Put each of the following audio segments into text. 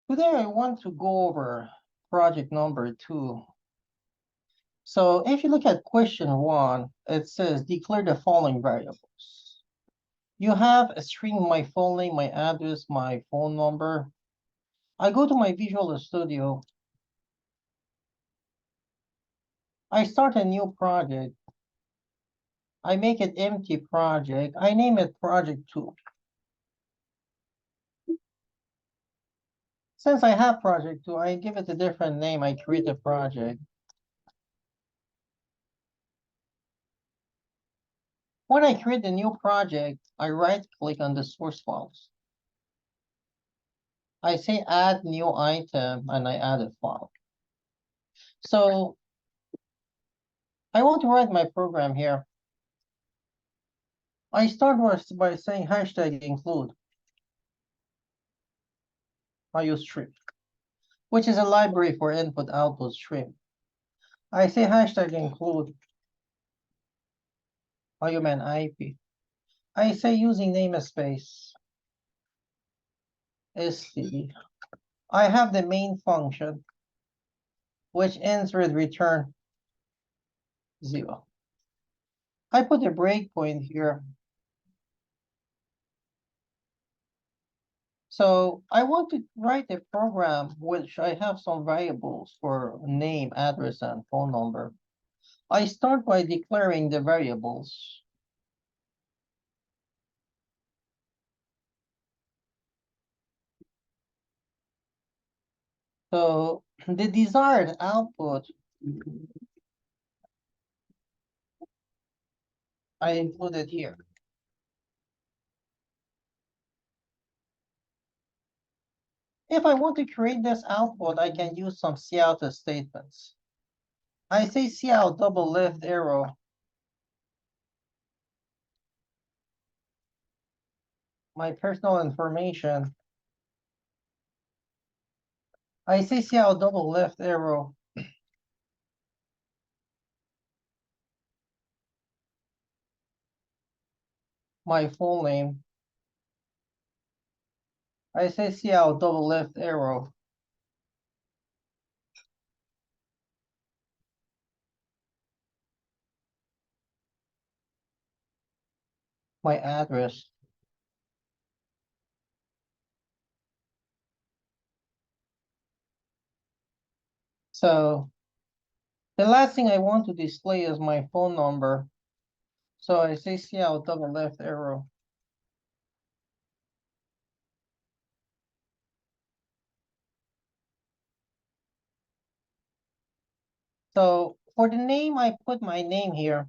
Today I want to go over project number 2. So if you look at question 1, it says declare the following variables. You have a string, my full name, my address, my phone number. I go to my Visual Studio. I start a new project. I make it empty project. I name it project 2. Since I have project 2, I give it a different name. I create a project. When I create a new project, I right-click on the source files. I say add new item and I add a file. So I want to write my program here. I start by saying hashtag include. I use stream, which is a library for input output stream. I say hashtag include human IP. I say using namespace std. I have the main function, which ends with return 0. I put a breakpoint here. So I want to write a program which I have some variables for name, address, and phone number. I start by declaring the variables. So the desired output, I included here. If I want to create this output, I can use some cout statements. I say cout double left arrow. My personal information. I say cout double left arrow. My full name. I say cout double left arrow. My address. So the last thing I want to display is my phone number. So I say cout double left arrow. So for the name, I put my name here.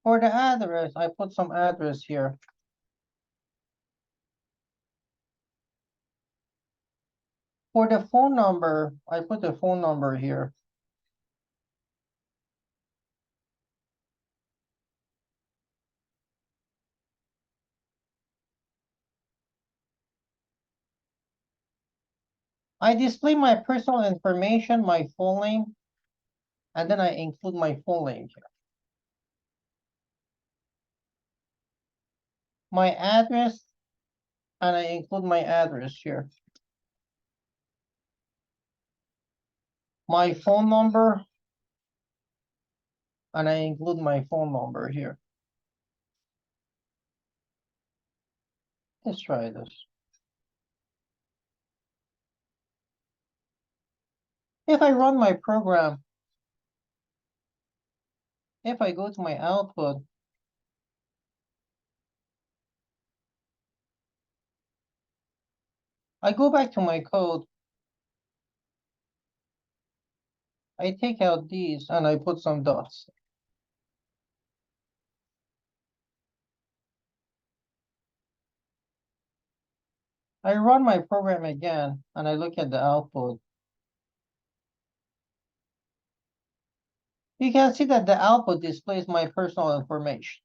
For the address, I put some address here. For the phone number, I put the phone number here. I display my personal information, my full name, and then I include my full name here. My address, and I include my address here. My phone number, and I include my phone number here. Let's try this. If I run my program, if I go to my output, I go back to my code, I take out these and I put some dots. I run my program again and I look at the output. You can see that the output displays my personal information.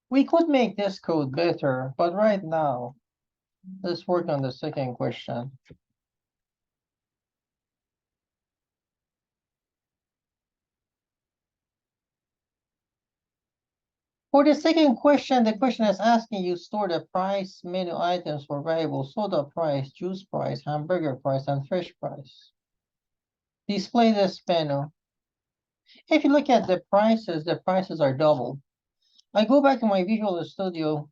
We could make this code better, but right now, let's work on the second question. For the second question, the question is asking you store the price menu items for variables, soda price, juice price, hamburger price, and fish price. Display this menu. If you look at the prices are double. I go back to my Visual Studio.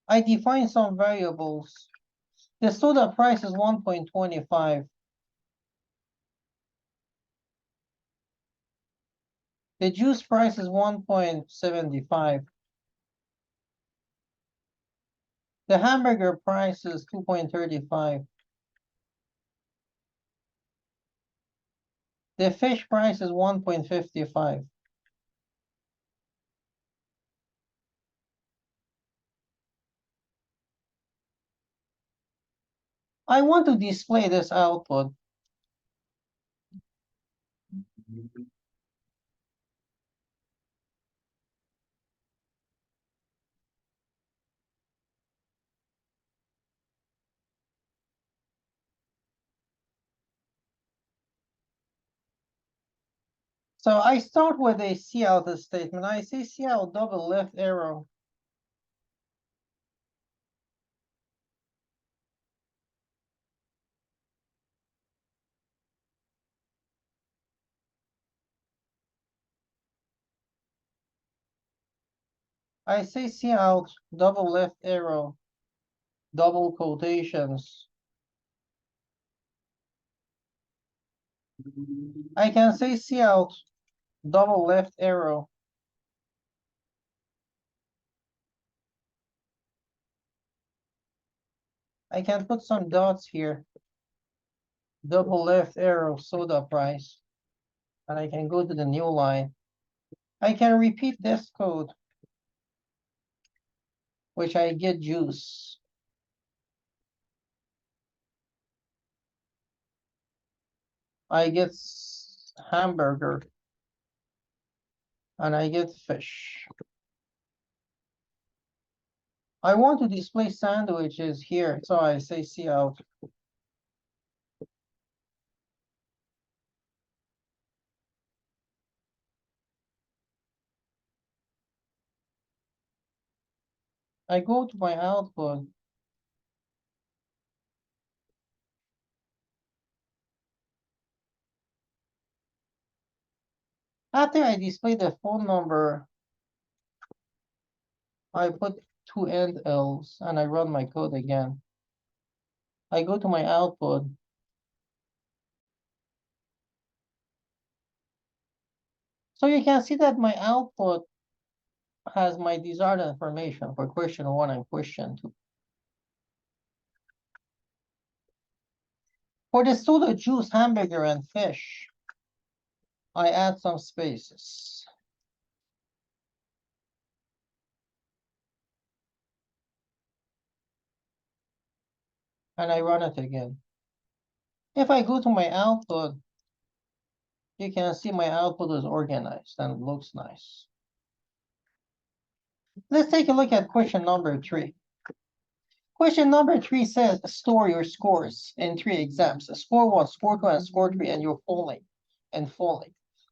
I define some variables. The soda price is 1.25. The juice price is 1.75. The hamburger price is 2.35. The fish price is 1.55. I want to display this output. So I start with a cout statement. I say cout double left arrow. I say cout double left arrow, double quotations. I can say cout double left arrow. I can put some dots here. Double left arrow soda price. And I can go to the new line. I can repeat this code, which I get juice. I get hamburger. And I get fish. I want to display sandwiches here, so I say cout. I go to my output. After I display the phone number, I put two end L's and I run my code again. I go to my output. So you can see that my output has my desired information for question 1 and question 2. For the soda, juice, hamburger, and fish, I add some spaces. And I run it again. If I go to my output, you can see my output is organized and looks nice. Let's take a look at question number 3. Question number 3 says store your scores in 3 exams. Score 1, score 2, and score 3, and your fully.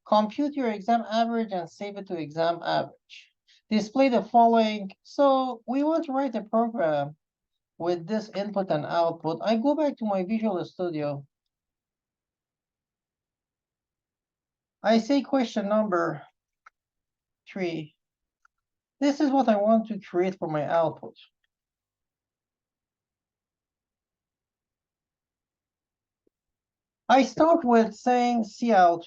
Compute your exam average and save it to exam average. Display the following. So we want to write a program with this input and output. I go back to my Visual Studio. I say question number 3. This is what I want to create for my output. I start with saying cout.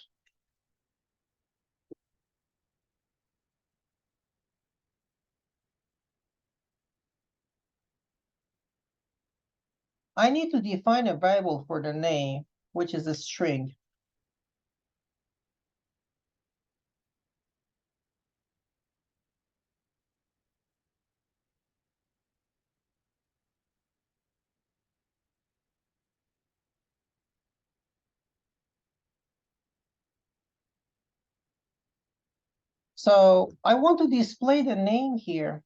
I need to define a variable for the name, which is a string. So I want to display the name here.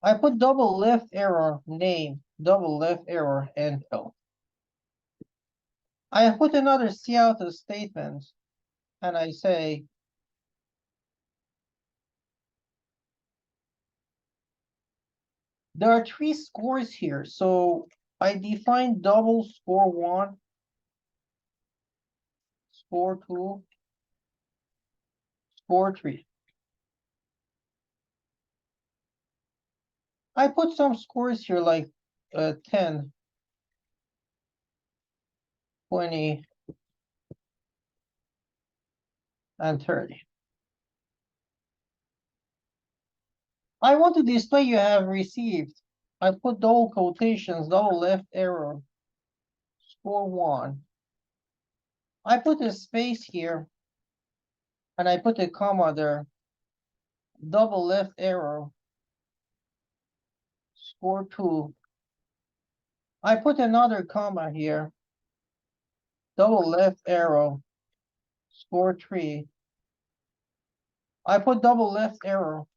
I put double left arrow name, double left arrow, and L. I put another C out of statement and I say, there are three scores here. So I define double score one, score two, score three. I put some scores here like 10, 20, and 30. I want to display you have received. I put double quotations, double left arrow, score one. I put a space here, and I put a comma there, double left arrow, score two. I put another comma here, double left arrow, score three. I put double left arrow.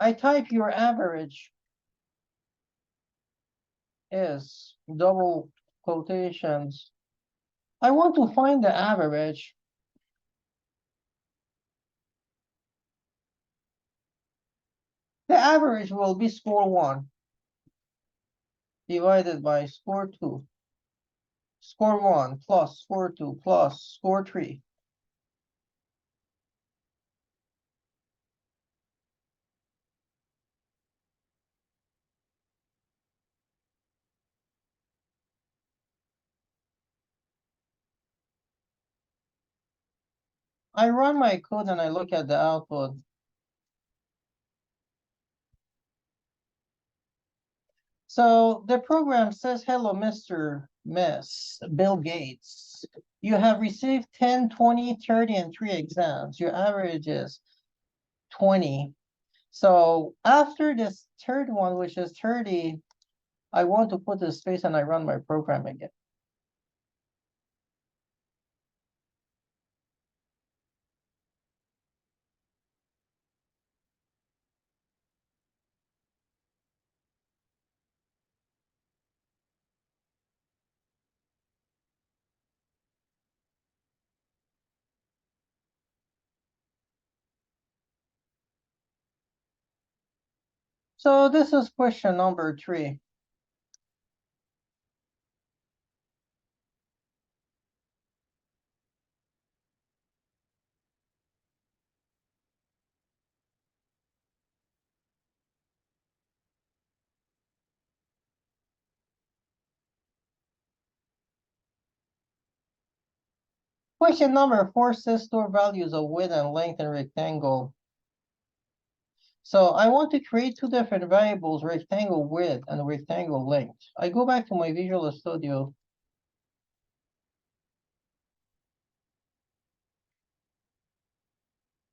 I type your average is double quotations. I want to find the average. The average will be score one divided by score two. Score one plus score two plus score three. I run my code and I look at the output. So the program says, hello, Mr. Miss Bill Gates. You have received 10, 20, 30, and 3 exams. Your average is 20. So after this third one, which is 30, I want to put a space and I run my program again. So this is question number 3. Question number 4 says store values of width and length in rectangle. So I want to create two different variables, rectangle width and rectangle length. I go back to my Visual Studio.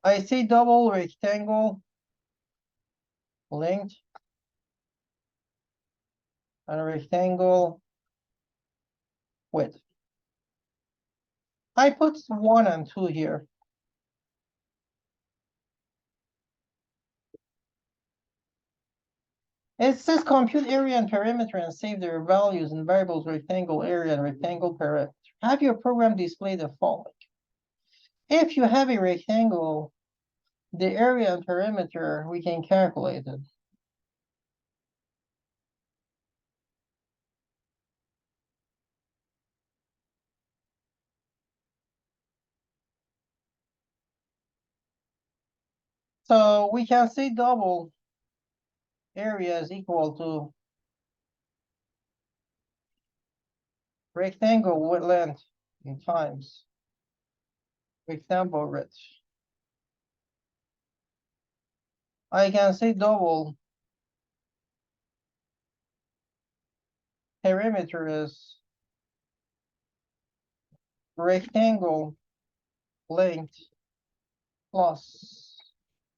I say double rectangle length and rectangle width. I put 1 and 2 here. It says compute area and perimeter and save their values in variables rectangle area and rectangle perimeter. Have your program display the following. If you have a rectangle, the area and perimeter, we can calculate it. So we can say double area is equal to rectangle width length in times rectangle width. I can say double perimeter is rectangle length plus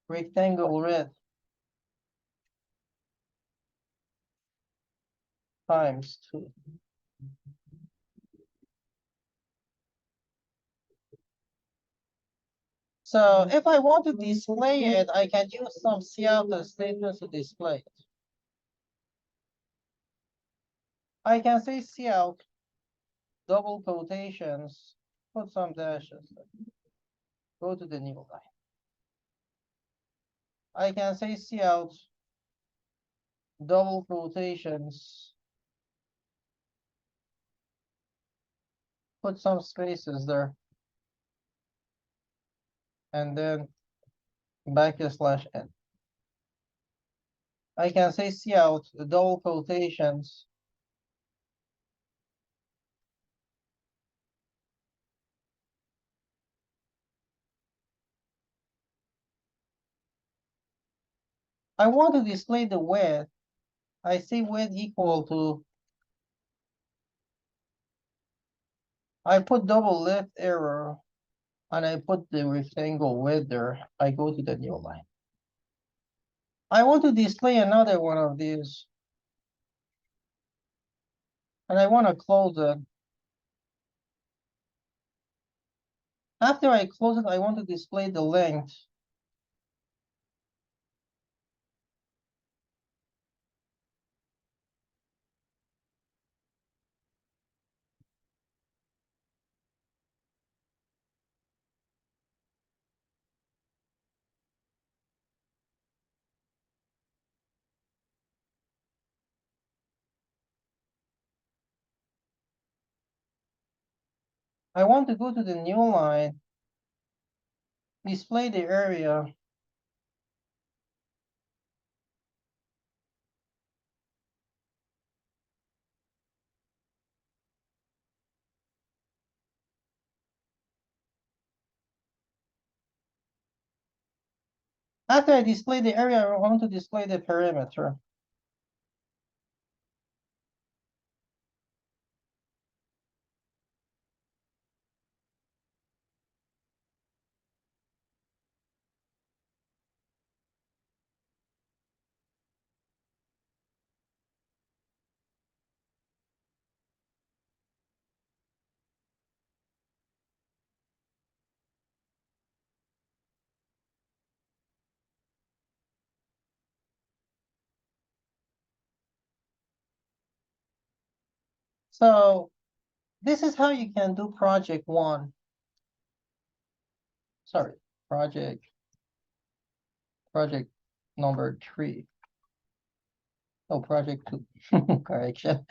rectangle width times 2. So if I want to display it, I can use some cout statements to display it. I can say cout, double quotations, put some dashes, go to the new line. I can say cout, double quotations, put some spaces there, and then \n. I can say cout, double quotations, I want to display the width. I say width equal to, I put double left arrow, and I put the rectangle width there. I go to the new line. I want to display another one of these. And I want to close it. After I close it, I want to display the length. I want to go to the new line, display the area. After I display the area, I want to display the perimeter. So this is how you can do project one. Sorry, project number 3. Oh, project 2. Correction.